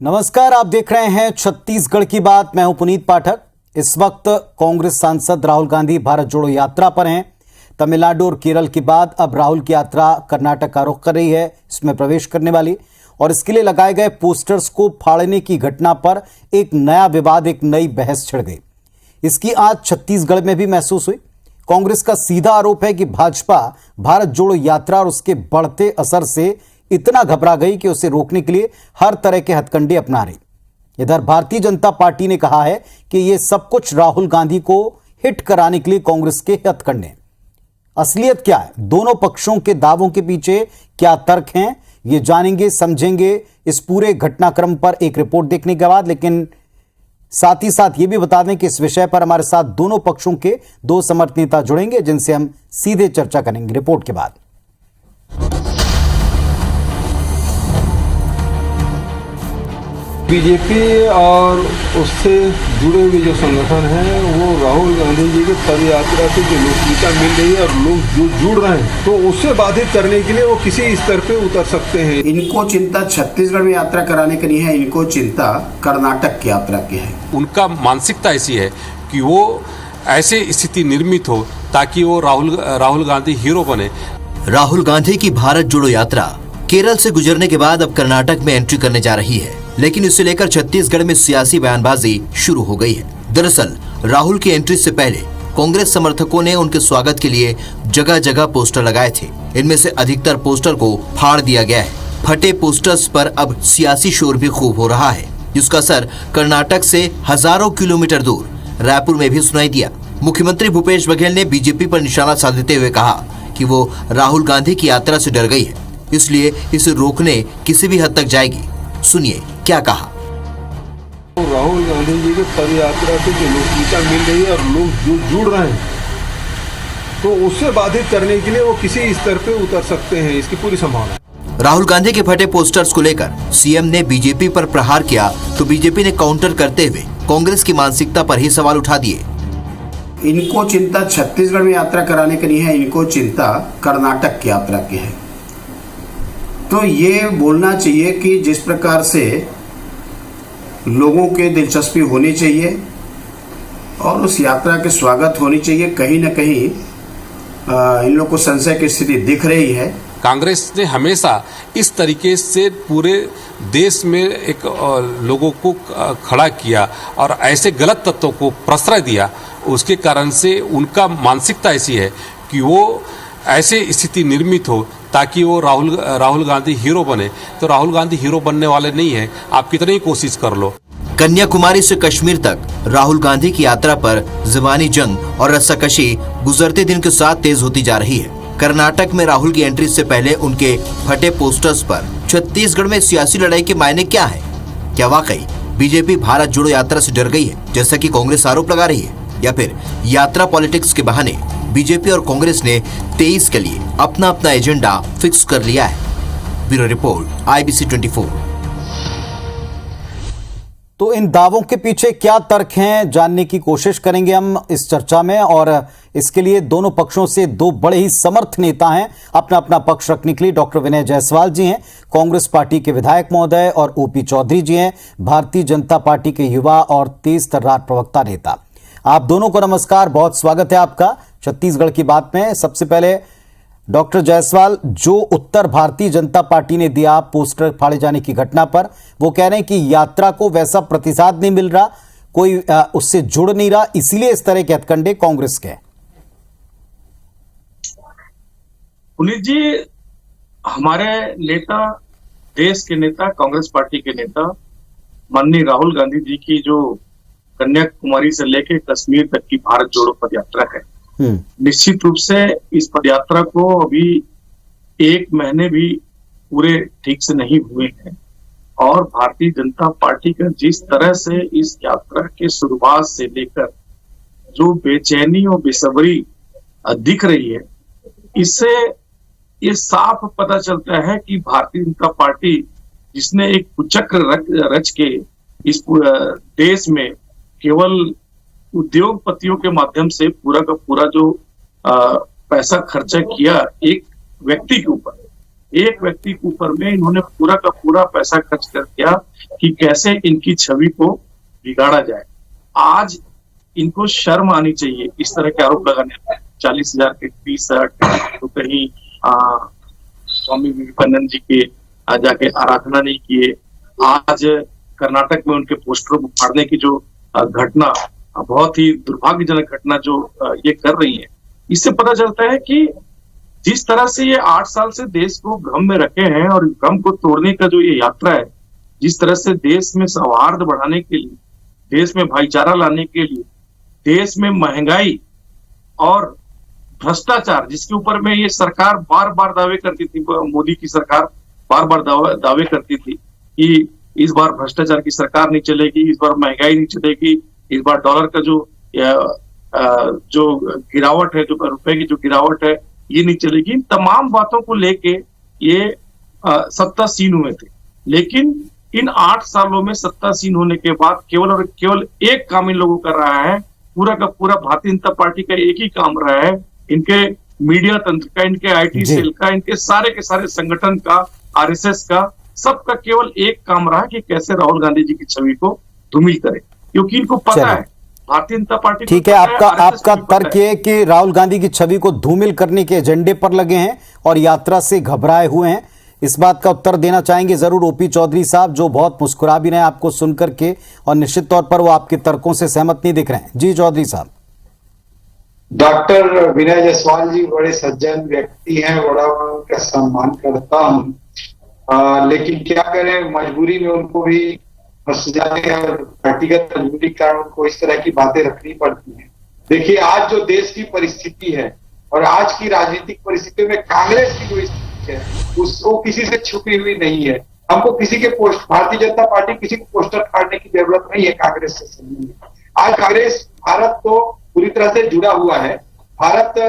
नमस्कार, आप देख रहे हैं छत्तीसगढ़ की बात। मैं हूं पुनीत पाठक। इस वक्त कांग्रेस सांसद राहुल गांधी भारत जोड़ो यात्रा पर हैं। तमिलनाडु और केरल के बाद अब राहुल की यात्रा कर्नाटक का रुख कर रही है, इसमें प्रवेश करने वाली, और इसके लिए लगाए गए पोस्टर्स को फाड़ने की घटना पर एक नया विवाद, एक नई बहस छिड़ गई। इसकी आज छत्तीसगढ़ में भी महसूस हुई। कांग्रेस का सीधा आरोप है कि भाजपा भारत जोड़ो यात्रा और उसके बढ़ते असर से इतना घबरा गई कि उसे रोकने के लिए हर तरह के हथकंडे अपना रही। इधर भारतीय जनता पार्टी ने कहा है कि यह सब कुछ राहुल गांधी को हिट कराने के लिए कांग्रेस के हथकंडे। असलियत क्या है, दोनों पक्षों के दावों के पीछे क्या तर्क हैं, ये जानेंगे, समझेंगे इस पूरे घटनाक्रम पर एक रिपोर्ट देखने के बाद। लेकिन साथ ही साथ ये भी बता दें कि इस विषय पर हमारे साथ दोनों पक्षों के दो समर्थ नेता जुड़ेंगे, जिनसे हम सीधे चर्चा करेंगे रिपोर्ट के बाद। बीजेपी और उससे जुड़े हुए जो संगठन हैं वो राहुल गांधी जी के पद यात्रा से जो लोकप्रियता मिल रही है और लोग जो जुड़ रहे हैं, तो उससे बाधित करने के लिए वो किसी स्तर पे उतर सकते हैं। इनको चिंता छत्तीसगढ़ में यात्रा कराने की नहीं है, इनको चिंता कर्नाटक की यात्रा की है। उनका मानसिकता ऐसी है कि वो ऐसे स्थिति निर्मित हो ताकि वो राहुल गांधी हीरो बने। राहुल गांधी की भारत जोड़ो यात्रा केरल से गुजरने के बाद अब कर्नाटक में एंट्री करने जा रही है, लेकिन इसे लेकर छत्तीसगढ़ में सियासी बयानबाजी शुरू हो गई है। दरअसल राहुल की एंट्री से पहले कांग्रेस समर्थकों ने उनके स्वागत के लिए जगह जगह पोस्टर लगाए थे। इनमें से अधिकतर पोस्टर को फाड़ दिया गया है। फटे पोस्टर्स पर अब सियासी शोर भी खूब हो रहा है, जिसका असर कर्नाटक से हजारों किलोमीटर दूर रायपुर में भी सुनाई दिया। मुख्यमंत्री भूपेश बघेल ने बीजेपी पर निशाना साधते हुए कहा कि वो राहुल गांधी की यात्रा से डर गई है, इसलिए इसे रोकने किसी भी हद तक जाएगी। सुनिए क्या कहा। राहुल गांधी जी के पद यात्रा से जो लोकप्रियता मिल रही है और लोग जो जुड़ रहे हैं, तो उससे बाधित करने के लिए वो किसी स्तर पे उतर सकते हैं, इसकी पूरी संभावना है। राहुल गांधी के फटे पोस्टर्स को लेकर सीएम ने बीजेपी पर प्रहार किया, तो बीजेपी ने काउंटर करते हुए कांग्रेस की मानसिकता पर ही सवाल उठा दिए। इनको चिंता छत्तीसगढ़ में यात्रा कराने की नहीं है, इनको चिंता कर्नाटक की यात्रा की है। तो ये बोलना चाहिए कि जिस प्रकार से लोगों के दिलचस्पी होनी चाहिए और उस यात्रा के स्वागत होनी चाहिए, कहीं ना कहीं इन लोगों को संशय की स्थिति दिख रही है। कांग्रेस ने हमेशा इस तरीके से पूरे देश में एक लोगों को खड़ा किया और ऐसे गलत तत्वों को प्रश्रय दिया। उसके कारण से उनका मानसिकता ऐसी है कि वो ऐसे स्थिति निर्मित हो ताकि वो राहुल गांधी हीरो बने। तो राहुल गांधी हीरो बनने वाले नहीं है, आप कितनी कोशिश कर लो। कन्याकुमारी से कश्मीर तक राहुल गांधी की यात्रा पर ज़बानी जंग और रस्साकशी गुजरते दिन के साथ तेज होती जा रही है। कर्नाटक में राहुल की एंट्री से पहले उनके फटे पोस्टर्स पर छत्तीसगढ़ में सियासी लड़ाई के मायने क्या है? क्या वाकई बीजेपी भारत जोड़ो यात्रा से डर गई है, जैसा कि कांग्रेस आरोप लगा रही है, या फिर यात्रा पॉलिटिक्स के बहाने बीजेपी और कांग्रेस ने 23 के लिए अपना अपना एजेंडा फिक्स कर लिया है? Bureau report, IBC 24। तो इन दावों के पीछे क्या तर्क हैं, जानने की कोशिश करेंगे हम इस चर्चा में। और इसके लिए दोनों पक्षों से दो बड़े ही समर्थ नेता हैं अपना अपना पक्ष रखने के लिए। डॉक्टर विनय जायसवाल जी हैं, कांग्रेस पार्टी के विधायक महोदय, और OP चौधरी जी हैं, भारतीय जनता पार्टी के युवा और तेज तर्रार प्रवक्ता नेता। आप दोनों को नमस्कार, बहुत स्वागत है आपका छत्तीसगढ़ की बात में। सबसे पहले डॉक्टर जायसवाल, जो उत्तर भारतीय जनता पार्टी ने दिया पोस्टर फाड़े जाने की घटना पर, वो कह रहे हैं कि यात्रा को वैसा प्रतिसाद नहीं मिल रहा, कोई उससे जुड़ नहीं रहा, इसीलिए इस तरह के हथकंडे कांग्रेस के। पुनीत जी, हमारे नेता, देश के नेता, कांग्रेस पार्टी के नेता माननीय राहुल गांधी जी की जो कन्याकुमारी से लेकर कश्मीर तक की भारत जोड़ो पदयात्रा है, निश्चित रूप से इस पदयात्रा को अभी 1 महीने भी पूरे ठीक से नहीं हुए हैं, और भारतीय जनता पार्टी का जिस तरह से इस यात्रा के शुरुआत से लेकर जो बेचैनी और बेसब्री दिख रही है, इससे ये साफ पता चलता है कि भारतीय जनता पार्टी, जिसने एक कुचक्र रच के इस देश में केवल उद्योगपतियों के माध्यम से पूरा का पूरा जो पैसा खर्चा किया एक व्यक्ति के ऊपर, एक व्यक्ति के ऊपर में इन्होंने पूरा का पूरा पैसा खर्च कर दिया कि कैसे इनकी छवि को बिगाड़ा जाए। आज इनको शर्म आनी चाहिए इस तरह के आरोप लगाने में। 40,000 के टी शर्ट तो कहीं स्वामी विवेकानंद जी के जाके आराधना नहीं किए। आज कर्नाटक में उनके पोस्टरों को फाड़ने की जो घटना, बहुत ही दुर्भाग्यजनक घटना जो ये कर रही है, इससे पता चलता है कि जिस तरह से ये 8 साल से देश को भ्रम में रखे हैं और भ्रम को तोड़ने का जो ये यात्रा है, जिस तरह से देश में सौहार्द बढ़ाने के लिए, देश में भाईचारा लाने के लिए, देश में महंगाई और भ्रष्टाचार जिसके ऊपर में ये सरकार बार बार दावे करती थी, मोदी की सरकार बार बार दावे करती थी कि इस बार भ्रष्टाचार की सरकार नहीं चलेगी, इस बार महंगाई नहीं चलेगी, इस बार डॉलर का जो गिरावट है, जो रुपए की जो गिरावट है, ये नहीं चलेगी। इन तमाम बातों को लेके ये सत्तासीन हुए थे। लेकिन इन 8 सालों में सत्तासीन होने के बाद केवल और केवल एक काम इन लोगों कर रहा है, पूरा का पूरा भारतीय जनता पार्टी का एक ही काम रहा है, इनके मीडिया तंत्र का, इनके आईटी सेल का, इनके सारे के सारे संगठन का, आरएसएस का, सबका केवल एक काम रहा कि कैसे राहुल गांधी जी की छवि को धूमिल करे, क्योंकि इनको पता है भारतीय जनता पार्टी। ठीक है, आपका तर्क ये कि राहुल गांधी की छवि को धूमिल करने के एजेंडे पर लगे हैं और यात्रा से घबराए हुए हैं। इस बात का उत्तर देना चाहेंगे जरूर ओपी चौधरी साहब, जो बहुत मुस्कुरा भी रहे हैं आपको सुनकर के, और निश्चित तौर पर वो आपके तर्कों से सहमत नहीं दिख रहे हैं। जी चौधरी साहब। डॉक्टर विनय जायसवाल जी बड़े सज्जन व्यक्ति हैं, बड़ा उनका सम्मान करता हूँ, लेकिन क्या करें, मजबूरी में उनको भी फंस जाते हैं और व्यक्तिगत मजबूरी के कारण उनको इस तरह की बातें रखनी पड़ती हैं। देखिए, आज जो देश की परिस्थिति है और आज की राजनीतिक परिस्थितियों में कांग्रेस की जो स्थिति है उसको किसी से छुपी हुई नहीं है। हमको किसी के भारतीय जनता पार्टी किसी को पोस्टर फाड़ने की जरूरत नहीं है कांग्रेस से संबंधित। आज कांग्रेस भारत को पूरी तरह से जुड़ा हुआ है। भारत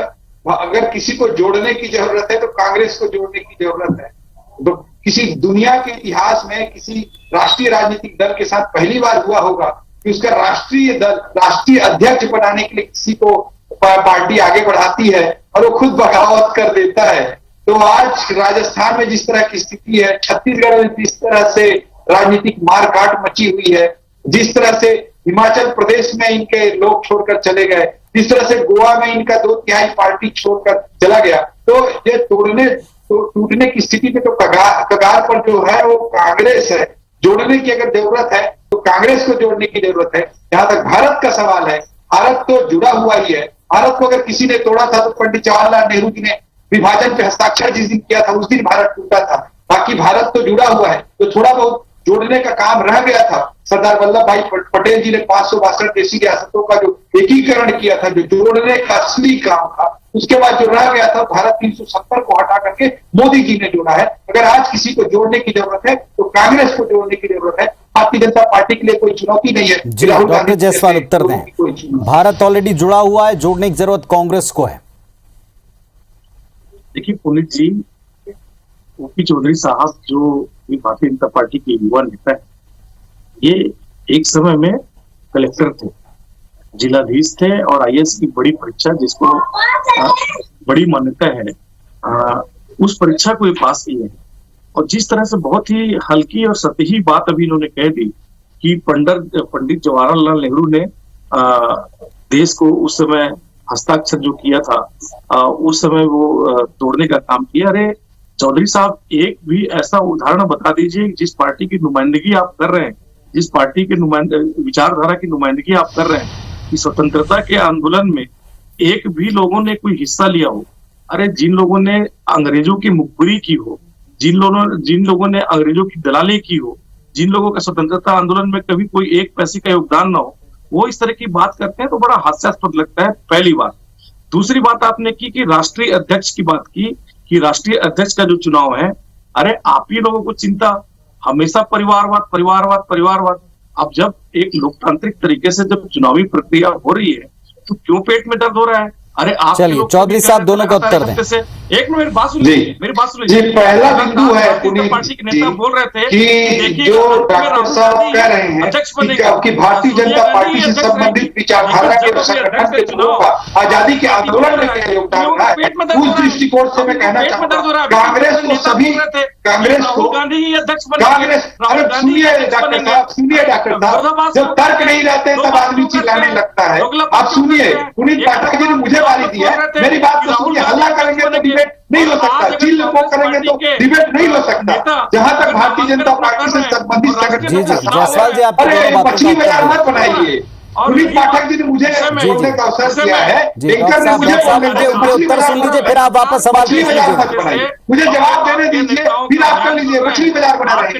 अगर किसी को जोड़ने की जरूरत है तो कांग्रेस को जोड़ने की जरूरत है। तो किसी दुनिया के इतिहास में किसी राष्ट्रीय राजनीतिक दल के साथ पहली बार हुआ होगा कि उसका राष्ट्रीय अध्यक्ष बनाने के लिए किसी को पार्टी आगे बढ़ाती है और वो खुद बगावत कर देता है। तो आज राजस्थान में जिस तरह की स्थिति है, छत्तीसगढ़ में जिस तरह से राजनीतिक मारकाट मची हुई है, जिस तरह से हिमाचल प्रदेश में इनके लोग छोड़कर चले गए, जिस तरह से गोवा में इनका 2/3 पार्टी छोड़कर चला गया, तो ये टूटने की स्थिति में तो कगार पर जो है वो कांग्रेस है। जोड़ने की अगर जरूरत है तो कांग्रेस को जोड़ने की जरूरत है। जहां तक भारत का सवाल है, भारत तो जुड़ा हुआ ही है। भारत को अगर किसी ने तोड़ा था तो पंडित जवाहरलाल नेहरू जी ने विभाजन पे हस्ताक्षर जिस दिन किया था उस दिन भारत टूटा था। बाकी भारत तो जुड़ा हुआ है। तो थोड़ा बहुत जोड़ने का काम रह गया था। सरदार वल्लभ भाई पटेल जी ने 562 देशी रियासतों का जो एकीकरण किया था, जो जोड़ने का असली काम था, उसके बाद जो रह गया था भारत 370 को हटा करके मोदी जी ने जोड़ा है। अगर आज किसी को जोड़ने की जरूरत है तो कांग्रेस को जोड़ने की जरूरत है। भारतीय जनता पार्टी के लिए कोई चुनौती नहीं है। जी डॉक्टर जायसवाल उत्तर दें। भारत ऑलरेडी जुड़ा हुआ है, जोड़ने की जरूरत कांग्रेस को है। देखिए पुनीत जी, ओपी चौधरी साहब जो भारतीय जनता पार्टी के युवा नेता है, ये एक समय में कलेक्टर थे, जिलाधीश थे और आईएएस की बड़ी परीक्षा जिसको बड़ी मान्यता है, उस परीक्षा को ये पास किए हैं। और जिस तरह से बहुत ही हल्की और सतही बात अभी इन्होंने कह दी कि पंडित जवाहरलाल नेहरू ने देश को उस समय हस्ताक्षर जो किया था, उस समय वो तोड़ने का काम किया। अरे चौधरी साहब, एक भी ऐसा उदाहरण बता दीजिए जिस पार्टी की नुमाइंदगी आप कर रहे हैं, जिस पार्टी की विचारधारा की नुमाइंदगी आप कर रहे हैं, कि स्वतंत्रता के आंदोलन में एक भी लोगों ने कोई हिस्सा लिया हो। अरे जिन लोगों ने अंग्रेजों की मुखबिरी की हो, जिन लोगों ने अंग्रेजों की दलाली की हो, जिन लोगों का स्वतंत्रता आंदोलन में कभी कोई एक पैसे का योगदान ना हो, वो इस तरह की बात करते हैं तो बड़ा हास्यास्पद लगता है, पहली बात। दूसरी बात आपने की कि राष्ट्रीय अध्यक्ष की बात की कि राष्ट्रीय अध्यक्ष का जो चुनाव है, अरे आप ही लोगों को चिंता हमेशा परिवारवाद। अब जब एक लोकतांत्रिक तरीके से जब चुनावी प्रक्रिया हो रही है तो क्यों पेट में दर्द हो रहा है? अरे आप चलिए, चौधरी साहब दोनों का उत्तर दें। एक मिनट, मेरी बात सुन जी। मेरी बात सुन जी, पहला बिंदु है पुनीत पार्टी के नेता बोल रहे थे कि जो डॉक्टर साहब कह रहे हैं कि भारतीय जनता पार्टी से संबंधित विचारधारा के संगठन के लोगों का आजादी के आंदोलन में क्या योगदान रहा है, उस दृष्टिकोण से मैं कहना चाहता हूँ कांग्रेस को सभी राहुल गांधी ही अध्यक्ष बने। सुनिए डॉक्टर साहब, सुनिए डॉक्टर साहब, जब तर्क नहीं रहते तब आदमी चिल्लाने लगता है। आप सुनिए, पुनीत पाठक जी ने मुझे बारी दी है, मेरी बात तो सुनिए। हल्ला करेंगे तो डिबेट नहीं हो सकता, चिल्ल वो करेंगे तो डिबेट नहीं हो सकता। जहां तक भारतीय जनता पार्टी से संबंधित संगठन, जी जायसवाल जी, आपकी दोनों बातों का मछली बाजार उत्तर मत बनाइए। पुनीत पाठक जी ने मुझे बोलने का अवसर दिया है, जी एंकर डॉक्टर ने साहब, मुझे डॉक्टर साहब बोलने उनके उत्तर सुन लीजिए, फिर आप वापस सवाल मछली पूछ बाजार मत लीजिए। बनाइए, मुझे जवाब देने दीजिए, फिर आप कर लीजिए। मछली बाजार बना रहे हैं,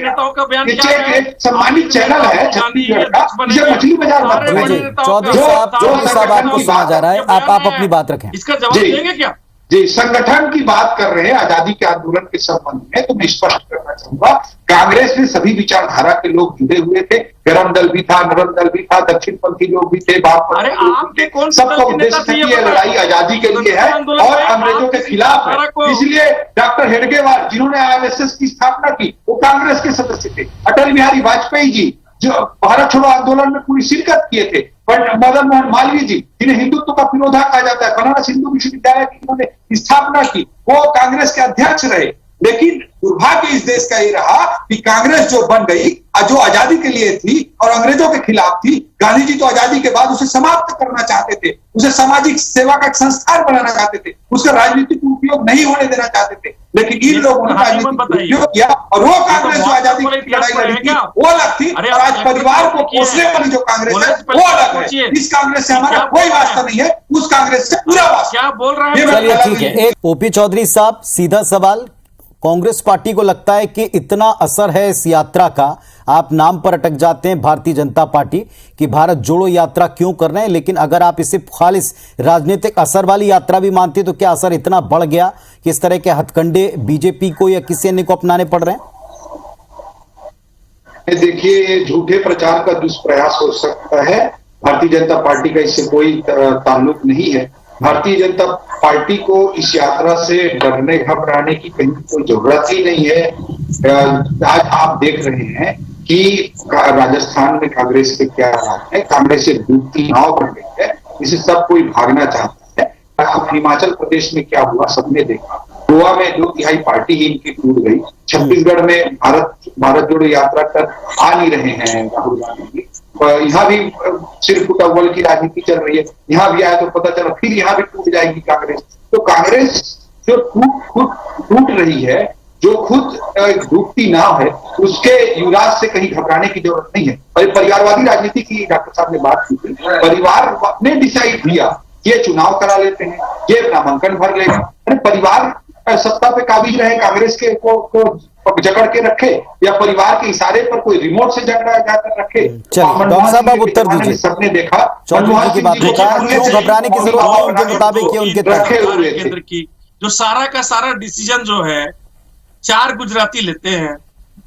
ये एक सम्मानित चैनल है छत्तीसगढ़ का, इसे मछली बाजार मत जी बनाइए। चौधरी साहब आपको सुना जा रहा है, आप अपनी बात रखें। इसका जवाब जी। देंगे क्या? जी, संगठन की बात कर रहे हैं आजादी के आंदोलन के संबंध में, तो मैं स्पष्ट करना चाहूंगा कांग्रेस में सभी विचारधारा के लोग जुड़े हुए थे। गरम दल भी था, नरम दल भी था, दक्षिणपंथी लोग भी थे, अरे आपके कौन से सबका दल के उद्देश्य नेता थे था ये कि यह बताइए? लड़ाई आजादी के लिए है और अंग्रेजों के खिलाफ है। इसलिए डॉक्टर हेडगेवार जिन्होंने आरएसएस की स्थापना की वो कांग्रेस के सदस्य थे। अटल बिहारी वाजपेयी जी जो भारत छोड़ो आंदोलन में पूरी शिरकत किए थे। मदन मोहन मालवीय जी जिन्हें हिंदुत्व का फिरोधा कहा जाता है, बनारस हिंदू विश्वविद्यालय की उन्होंने स्थापना की, वो कांग्रेस के अध्यक्ष रहे। लेकिन दुर्भाग्य इस देश का ये रहा कि कांग्रेस जो बन गई, जो आजादी के लिए थी और अंग्रेजों के खिलाफ थी, गांधी जी तो आजादी के बाद उसे समाप्त करना चाहते थे, उसे सामाजिक सेवा का एक संस्थान बनाना चाहते थे, उसका राजनीतिक उपयोग नहीं होने देना चाहते थे। लेकिन इन लोगों ने राजनीतिक उपयोग किया और वो कांग्रेस जो आजादी की लड़ाई लड़ी थी वो अलग थी, और आज परिवार को पोषने वाली जो कांग्रेस है वो अलग है। इस कांग्रेस से हमारा कोई वास्ता नहीं है, उस कांग्रेस से पूरा वास्ता। क्या बोल रहे हैं? चलिए ठीक है, एक ओपी चौधरी साहब, सीधा सवाल, कांग्रेस पार्टी को लगता है कि इतना असर है इस यात्रा का, आप नाम पर अटक जाते हैं भारतीय जनता पार्टी की भारत जोड़ो यात्रा क्यों कर रहे हैं, लेकिन अगर आप इसे खालिस राजनीतिक असर वाली यात्रा भी मानते तो क्या असर इतना बढ़ गया कि इस तरह के हथकंडे बीजेपी को या किसी अन्य को अपनाने पड़ रहे हैं? देखिए, झूठे प्रचार का दुष्प्रयास हो सकता है, भारतीय जनता पार्टी का इससे कोई ताल्लुक नहीं है। भारतीय जनता पार्टी को इस यात्रा से डरने घबराने की कहीं कोई जरूरत ही नहीं है। आज आप देख रहे हैं कि राजस्थान में कांग्रेस के क्या हाल है, कांग्रेस से डूबती नाव बन गई है, इसे सब कोई भागना चाहता है। अब हिमाचल प्रदेश में क्या हुआ सबने देखा, गोवा में 2/3 पार्टी ही इनकी टूट गई। छत्तीसगढ़ में भारत जोड़ो यात्रा कर आ नहीं रहे हैं राहुल गांधी जी, यहाँ भी सिर्फ अव्वल की राजनीति चल रही है। यहाँ भी आया तो पता चला फिर यहाँ भी टूट जाएगी कांग्रेस। तो कांग्रेस जो टूट रही है, जो खुद डूबती नाव है, उसके युवराज से कहीं घबराने की जरूरत नहीं है। परिवारवादी राजनीति की डॉक्टर साहब ने बात की थी, परिवार ने डिसाइड किया ये चुनाव करा लेते हैं, ये नामांकन भर लेगा। अरे परिवार सत्ता पे काबिज रहे, कांग्रेस के को जकड़ के रखे, या परिवार के इशारे पर कोई रिमोट से जकड़ा जाकर रखे। चलिए डॉक्टर साहब आप उत्तर दीजिए। सबने देखा चौधरी की बात क्यों घबराने की जरूरत है, उनके मुताबिक ये उनके रखे हुए थे। केंद्र की जो सारा का सारा डिसीजन जो है 4 गुजराती लेते हैं,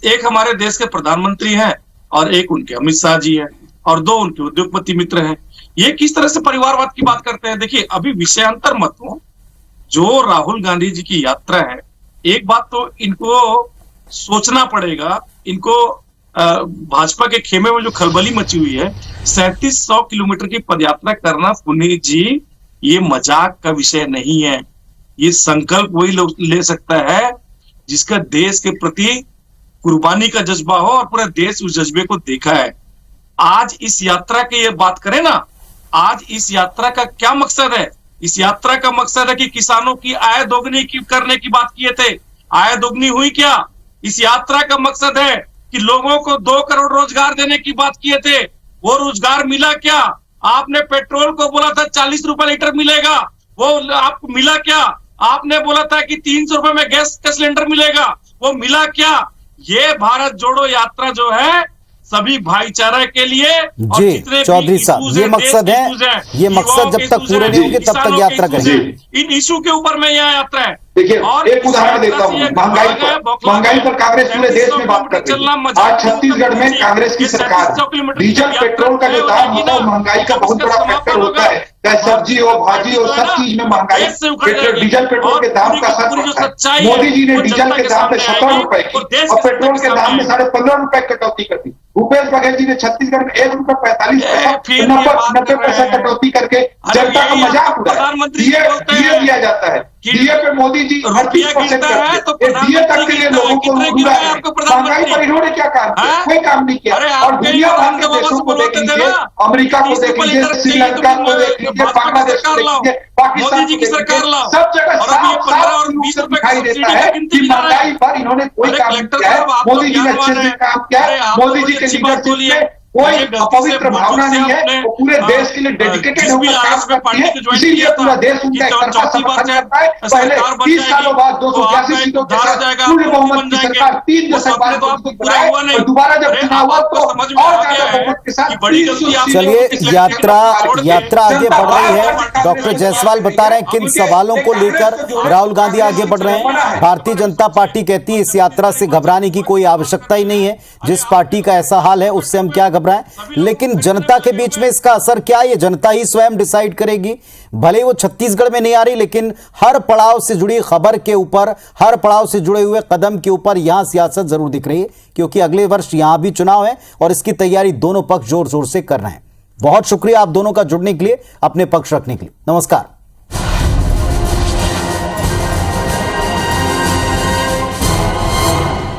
एक हमारे देश के प्रधानमंत्री हैं और एक उनके अमित शाह जी हैं और 2 उनके उद्योगपति मित्र हैं। ये किस तरह से परिवारवाद की बात करते हैं? देखिए, अभी विषयांतर मत हो, जो राहुल गांधी जी की यात्रा है, एक बात तो इनको सोचना पड़ेगा, इनको भाजपा के खेमे में जो खलबली मची हुई है, 3700 किलोमीटर की पदयात्रा करना पुनीत जी, ये मजाक का विषय नहीं है। ये संकल्प वही लोग ले सकता है जिसका देश के प्रति कुर्बानी का जज्बा हो और पूरा देश उस जज्बे को देखा है। आज इस यात्रा की ये बात करें ना, आज इस यात्रा का क्या मकसद है? इस यात्रा का मकसद है कि किसानों की आय दोगुनी करने की बात किए थे, आय दोगुनी हुई क्या? इस यात्रा का मकसद है कि लोगों को 2 करोड़ रोजगार देने की बात किए थे, वो रोजगार मिला क्या? आपने पेट्रोल को बोला था 40 रुपए लीटर मिलेगा, वो आपको मिला क्या? आपने बोला था कि 300 रुपए में गैस का सिलेंडर मिलेगा, वो मिला क्या? ये भारत जोड़ो यात्रा जो है सभी भाईचारा के लिए और जी जितने भी चौधरी साहब, issues ये हैं, मकसद देश के है, issues हैं, ये मकसद युवाओं जब के तक issues पूरे हैं, नहीं होंगे तब तक किसानों यात्रा के issues करेंगे। हैं। इन इशू के ऊपर में यह यात्रा है। देखिए और एक उदाहरण देता हूँ, महंगाई पर कांग्रेस पूरे देश में बात कर रही है। आज छत्तीसगढ़ में कांग्रेस की सरकार डीजल पेट्रोल का जो दाम होता है महंगाई का बहुत बड़ा फैक्टर होता है, चाहे सब्जी हो भाजी हो सब चीज में महंगाई। डीजल पेट्रोल के दाम का असर पड़ता है। मोदी जी ने डीजल के दाम में 17 रुपए की और पेट्रोल के दाम में 15.5 रुपए कटौती कर दी। भूपेश बघेल जी ने छत्तीसगढ़ में 1 रुपए 45 पैसा 90 पैसा कटौती करके जनता का मजाक उड़ाया। डीए दिया जाता है, डीए पे मोदी जी 38% करते हैं। डीए तक के लिए लोगों को लूटा है। महंगाई पर इन्होंने क्या काम किया? कोई काम नहीं किया। और दुनिया भर के देशों को देख लीजिए, अमेरिका को देख लीजिए, श्रीलंका को देख लीजिए, बांग्लादेश को देख लीजिए, पाकिस्तान को देख लीजिए, सब जगह साफ रूप से दिखाई देता है कि महंगाई पर इन्होंने कोई काम नहीं किया है। मोदी जी ने अच्छे से काम किया है। मोदी जी के लीडरशिप में कोई अपवित्र भावना नहीं है। वो पूरे देश के लिए डेडिकेटेड होकर काम करती है, इसीलिए पूरा देश उनका एक तरफा समर्थन करता है। पहले 30 सालों बाद 282 सीटों के साथ पूर्ण बहुमत की सरकार 3 दशक बाद और दोबारा जब चुनाव हुआ तो और ज्यादा बहुमत के साथ 300 चलिए यात्रा आगे बढ़ रही है। डॉक्टर जायसवाल बता रहे हैं किन सवालों को लेकर राहुल गांधी आगे बढ़ रहे हैं। भारतीय जनता पार्टी कहती है इस यात्रा से घबराने की कोई आवश्यकता ही नहीं है, जिस पार्टी का ऐसा हाल है उससे हम क्या घबराएं। लेकिन जनता के बीच में इसका असर क्या है, ये जनता ही स्वयं डिसाइड करेगी। भले वो छत्तीसगढ़ में नहीं आ रही, लेकिन हर पड़ाव से जुड़ी खबर के ऊपर, हर पड़ाव से जुड़े हुए कदम के ऊपर यहां सियासत जरूर दिख रही है, क्योंकि अगले वर्ष यहां भी चुनाव है और इसकी तैयारी दोनों पक्ष जोर शोर से कर रहे हैं। बहुत शुक्रिया आप दोनों का जुड़ने के लिए, अपने पक्ष रखने के लिए। नमस्कार।